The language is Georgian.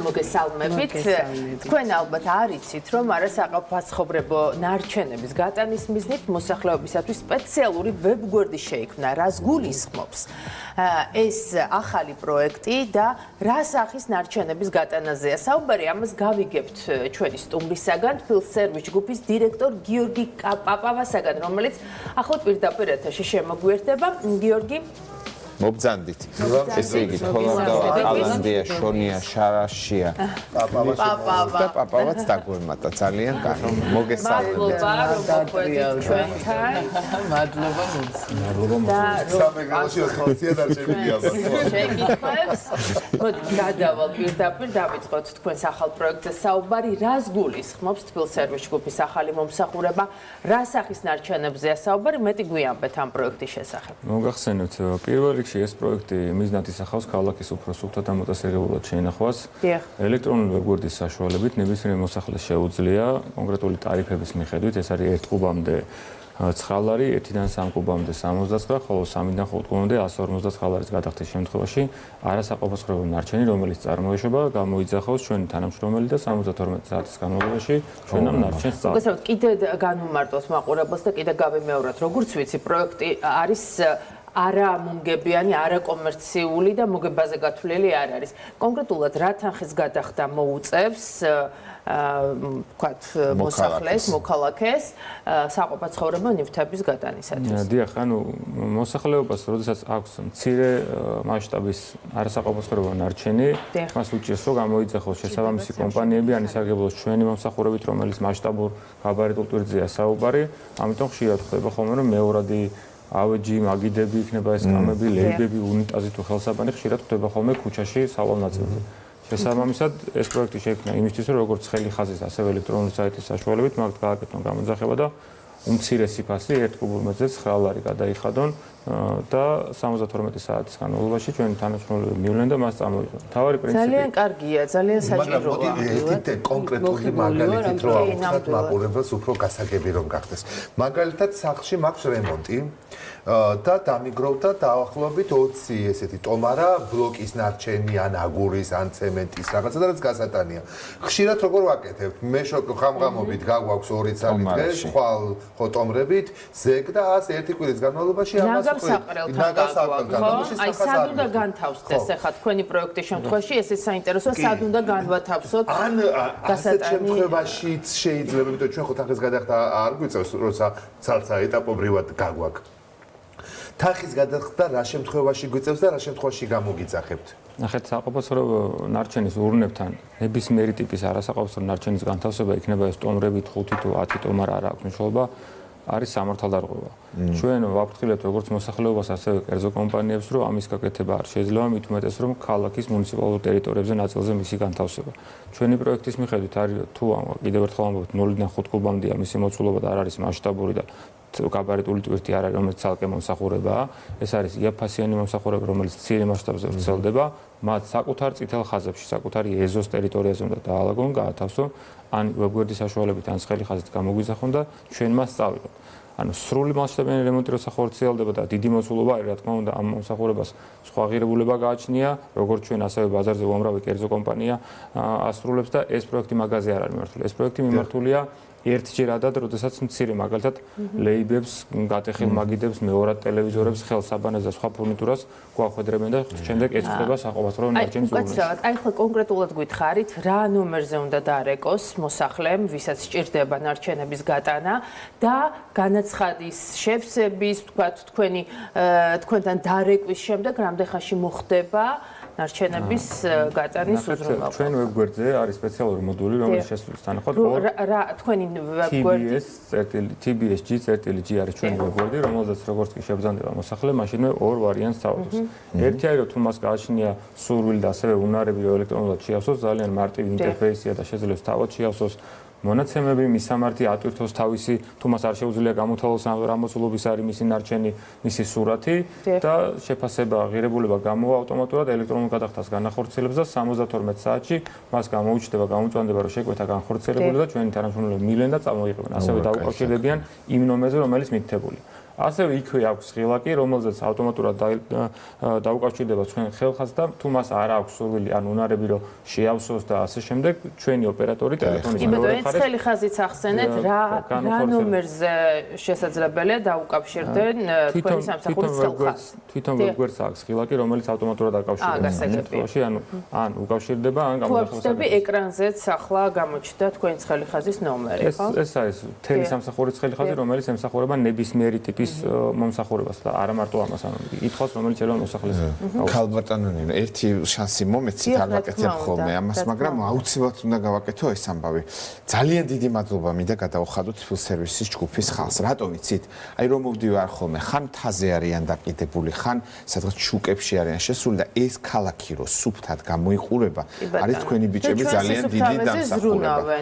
მოგესალმებით. თქვენ ალბათ არ იცით, რომ არასაყოფაცხოვრებო ნარჩენების გატანის მიზნით მოსახლეობისათვის სპეციალური ვებგვერდი შეიქმნა, რაც გულისხმობს ეს ახალი პროექტი და რა სახის ნარჩენების გატანაზეა საუბარი. ამას გავიგებთ ჩვენი სტუმრისაგან, ფილსერვიჩ ჯგუფის დირექტორ გიორგი პაპავასაგან, რომელიც ახლა პირდაპირ ეთერში შემოგვიერთდება. გიორგი, მობძანდით. ესე იგი, თოლანდა ალანდია, შონია, შარაშია. პაპავაც დაგვემატა ძალიან კარგი. მოგესალმებით. მადლობა. სამეგრელოში 80 დარჩენილია. შეკითხვებს. მოდი გადავალ პირდაპირ დავიწყოთ თქვენს ახალ პროექტზე საუბარი. რას გულისხმობს ფილსერვიჩ ჯგუფის ახალი მომსახურება? რა სახის ნარჩენებზეა საუბარი? მეტი გვიამბეთ ამ პროექტის შესახებ. მოგახსენებთ, პირველ ეს პროექტი მიზნად ისახავს ქალაქის უფრო სუფთა და მოტაცებულად შეინახვას. ელექტრონული ვებგვერდის საშუალებით ნებისმიერ მოსახლეს შეუძლია კონკრეტული ტარიფების მიხედვით, ეს არის 1 კუბამდე 9 ლარი, 1-დან 3 კუბამდე 79, ხოლო 3-დან 5 კუბამდე 159 ლარის გადახდის შემთხვევაში არასაყოფაცხოვრებო ნარჩენი, რომელიც წარმოეშვება, გამოიძახოს ჩვენი თანამშრომელი და 72 საათის განმავლობაში ჩვენ ამ ნარჩენს წავ. მოგესალმებით, კიდე განვუმარტოთ მაყურებელს და კიდე გავიმეოროთ, როგორც ვიცი, პროექტი არის არა მომგებიანი, არა კომერციული და მოგებაზე გათვლილი არ არის. კონკრეტულად რა თანხის გადახდა მოუწევს ვთქვათ მოსახლეს, მოქალაქეს საყოფაცხოვრებო ნივთების გატანისათვის? დიახ, ანუ მოსახლეობას, როდესაც აქვს მცირე მასშტაბის არასაყოფაცხოვრებო ნარჩენი, მას უჭირს, რომ გამოიძახოს შესაბამისი კომპანიები, ან ისარგებლოს ჩვენი მომსახურებით, რომელიც მასშტაბურ გაბარიტულ ტვირთზეა საუბარი. ამიტომ ხშირად ხდება ხოლმე, რომ მეორადი ავეჯი, მაგიდები იქნება ეს კამები, ლეიბები, უნიტაზი თუ ხელსაბანი ხშირად ხდება ხოლმე ქუჩაში სალონ ნაწილზე. შესაბამისად, ეს პროექტი შეიქმნა იმისთვის, რომ როგორც ხელი ხაზის, ასევე ელექტრონული საიტის საშუალებით მაგათ გააკეთონ გამოძახება და უმცირესი ფასი 1 კუბურ მეტრზე 9 ლარი გადაიხადონ და 72 საათის განმავლობაში ჩვენი თანამშრომლები მივლენ და მას წამოიღონ. თავარი პრინციპი ძალიან კარგია, ძალიან საჭიროა. მაგრამ კონკრეტული მაგალითით რო ავხსნათ მაყურებელს უფრო გასაგები რომ გახდეს. მაგალითად, სახლში მაქვს რემონტი და დამიგროვდა დაახლოებით 20 ესეთი ტომარა ბლოკის ნარჩენი ან აგურის ან ცემენტის რაღაცა და რაც გასატანია. ხშირად როგორ ვაკეთებ? მე ხამღამობით გაგვაქვს 2 წელი დღეს, ხვალ ხოტომრებით, ზეგ და 101 კვირის განმავლობაში ამას აი, სად უნდა განთავსდეს ახლა თქვენი პროექტის შემთხვევაში, ესე საინტერესოა, სად უნდა განვათავსოთ? ან ასეთ შემთხვევაშიც შეიძლება, იმიტომ ჩვენ ხო თანხის გადახდა არ გვიწევს, როცა ცალ-ცალ ეტაპობრივად გაგვაქვს. თანხის გადახდა რა შემთხვევაში გვიწევს და რა შემთხვევაში გამოგიძახებთ? ნახეთ, საყოფაცხოვრებო ნარჩენის ურნებთან ნებისმიერი ტიპის არასაყოფაცხოვრებო ნარჩენის განთავსება იქნება ეს ტომრებით 5 თუ 10 ტომარა არ აქვს მნიშვნელობა. არის სამართალდარღვევა. ჩვენ ვაფრთხილებთ როგორც მოსახლეობას, ასევე კერძო კომპანიებს, რომ ამის გაკეთება არ შეიძლება, მით უმეტეს რომ ქალაქის მუნიციპალურ ტერიტორიებზე ნაწილზე მისი განთავსება. ჩვენი პროექტის მიხედვით არის თუ კიდევ ერთხელ ამბობთ 0-დან 5 კუბამდეა მისი მოცულობა და არ არის მასშტაბური და გაბარიტული ტვირთი არ არის, რომელიც ცალკე მომსახურებაა. ეს არის იაფფასიანი მომსახურება, რომელიც მცირე მასშტაბზე ვრცელდება, მათ საკუთარ წითელ ხაზებში, საკუთარი ეზოს ტერიტორიაზე უნდა დაალაგონ, გაათავსონ, ან ვებგვერდის საშუალებით ან ხელი ხაზით გამოგვიძახონ და ჩვენ მას წავიღოთ. ანუ სრული მასშტაბიანი რემონტი როცა ხორციელდება და დიდი მოცულობა არის, რა თქმა უნდა, ამ მომსახურებას სხვა ღირებულება გააჩნია, როგორც ჩვენ ასევე ბაზარზე უამრავი კერძო კომპანია ასრულებს და ეს პროექტი მაგაზე არ არის მიმართული. ეს პროექტი მიმართულია ერთჯერადად, როდესაც მცირე მაგალითად ლეიბებს, გატეხილ მაგიდებს, მეორად ტელევიზორებს, ხელსაბანებს და სხვა ფურნიტურას გვახვედრებენ და შემდეგ ეს ხდება საყოფაცხოვრებო ნარჩენის ურნებში. აი, ახლა კონკრეტულად გითხარით, რა ნომერზე უნდა დაარეკოს მოსახლემ, ვისაც სჭირდება ნარჩენების გატანა და განაცხადის შევსების, თქვათ, თქვენთან დარეკვის შემდეგ რამდენ ხანში მოხდება ნარჩენების გატანის უზრუნველყოფა. ჩვენ ვებგვერდზე არის სპეციალური მოდული, რომელიც შესრულს თანახმად რა თქვენი ვებგვერდი TBSG.g არის ჩვენი ვებგვერდი, რომელზეც როგორც კი შეგზანდება მოსახლე, მაშინვე 2 ვარიანტს თავობს. ერთი არის რომ თუ მას გააჩნია სურვილი და ასევე უნარები რომ ელექტრონულად შეავსოს, ძალიან მარტივი ინტერფეისია და შეძლებს თავად შეავსოს მონაცემები, მისამართი ატვირთოს თავისი, თუ მას არ შეუძლია გამოთვალოს რა მოცულობის არის მისი ნარჩენი, მისი სურათი და შეფასება, ღირებულება გამოვა ავტომატურად ელექტრონულ გადახდას განახორციელებს და 72 საათში მას გამოუჩნდება, გამოწვევდება, რომ შეკვეთა განხორციელებული და ჩვენი თანამშრომლები მილენ და წამოიღებენ. ასევე დაუკავშირდებიან იმ ნომერზე, რომელიც მითითებულია. ასევე იქვე აქვს ღილაკი, რომელზეც ავტომატურად დაუკავშირდება ჩვენ ხელხას და თუ მას არ აქვს სურვილი ან უნარები რომ შეავსოს და ასე შემდეგ, ჩვენი ოპერატორი ტელეფონის მეორე მხარეს ცხელი ხაზიც ახსენეთ, რა ნომერზე შესაძლებელია დაუკავშირდნენ თქვენი სამსახურის ხელხას. თვითონ ვებგვერდს აქვს ღილაკი, რომელიც ავტომატურად აკავშირებს შემთხვევაში, ან უკავშირდება, ან გამოსახულებს. ხსნები ეკრანზეც ახლა გამოჩნდა თქვენი ცხელი ხაზის ნომერი, ხო? ეს არის მთელი სამსახურის ცხელი ხაზი, რომელიც ემსახურება ნებისმიერი ტიპის მომსახურებას და არა მარტო ამას, ითხოვს რომელიც შეიძლება მოსახლეს. ქალბატონო, ერთი შანსი მომეცით არ ვაკეთებ ხოლმე ამას, მაგრამ აუცილებლად უნდა გავაკეთო ეს ამბავი. ძალიან დიდი მადლობა მინდა გადავხადოთ ფულ სერვისის ჯგუფის ხალხს. რატომ იცით? აი რომ მოვდივარ ხოლმე, ხან მთაზე არიან დაკიდებული, ხან სადღაც შუკებში არიან შესული და ეს ქალაქი რო სუფთად გამოიყურება, არის თქვენი ბიჭები ძალიან დიდი დამსახურება.